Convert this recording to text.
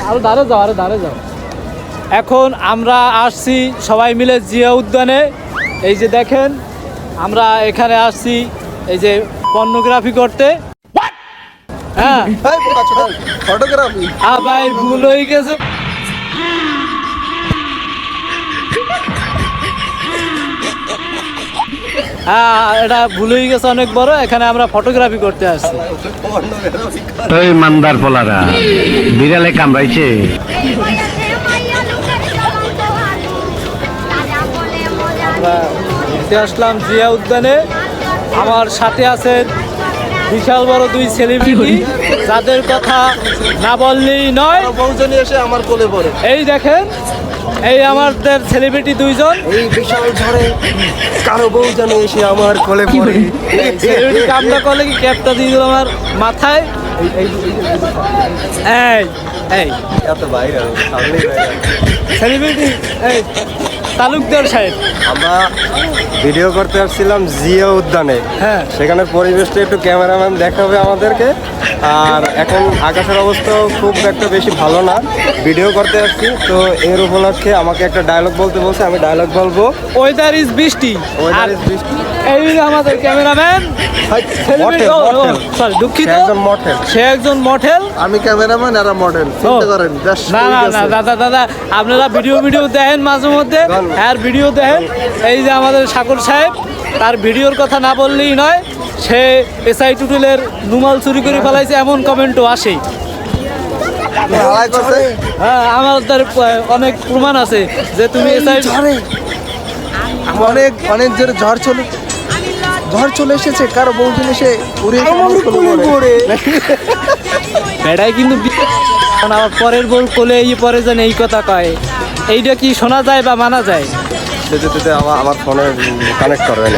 আরো দাঁড়ে যাও। এখন আমরা আসছি সবাই মিলে জিয়া উদ্যানে। এই যে দেখেন আমরা এখানে আসছি এই যে পর্নোগ্রাফি করতে। হ্যাঁ ফটোগ্রাফি ভাই ভুল হয়ে গেছে। হ্যাঁ এটা ভুল হয়ে গেছে অনেক বড়। এখানে আমরা ফটোগ্রাফি করতে আসছি। ওই মান্দার পোলারা বিড়ালে কামড়াইছে। আমরা ঘুরতে আসলাম জিয়া উদ্যানে। আমার সাথে আছেন বিশাল বড় দুই সেলিব্রিটি, যাদের কথা না বললেই নয়। বউজনী এসে আমার কোলে পড়ে। এই দেখেন এই আমাদের সেলিব্রিটি দুইজন। এই বিশাল ঝড়ে কারো বউজনী এসে আমার কোলে পড়ে। সেলিব্রিটি কামটা করলে কি ক্যাপটা দিয়ে দিল আমার মাথায়। এই এই এত বাইরে সেলিব্রিটি এই তালুকদার সাহেব। আমরা ভিডিও করতে আসছিলাম জিয়া উদ্যানে। হ্যাঁ সেখানে পরিবেশটা একটু ক্যামেরাম্যান দেখাবে আমাদেরকে। আর এখন আকাশের অবস্থাও খুব একটা বেশি ভালো না, ভিডিও করতে আসছি তো এর উপলক্ষে আমাকে একটা ডায়লগ বলতে বলছে, আমি ডায়লগ বলবো। ওয়েদার ইজ বৃষ্টি। Weather is বৃষ্টি। এই যে আমাদের ক্যামেরাম্যান সরি দুঃখিত, সে একজন মডেল। সে একজন মডেল। আমি ক্যামেরাম্যান আর মডেল চিন্তা করেন। না না না দাদা আপনারা ভিডিও দেখেন মাঝে মধ্যে, আর ভিডিও দেখেন। এই যে আমাদের সাগর সাহেব, তার ভিডিওর কথা না বললেই নয়। সে এসআই টুটুলের নুমাল চুরি করে ফেলাইছে এমন কমেন্টও আসে। হ্যাঁ আমাদের অনেক প্রমাণ আছে যে তুমি এসআই অনেক অনেক জোরে ঝড় চলে এসেছে, কারো বউজন এসে এটাই কিন্তু আমার পরের বউ কোলে এই পরে যেন এই কথা কয়, এইটা কি শোনা যায় বা মানা যায়? আমার ফোনে কানেক্ট করবে না।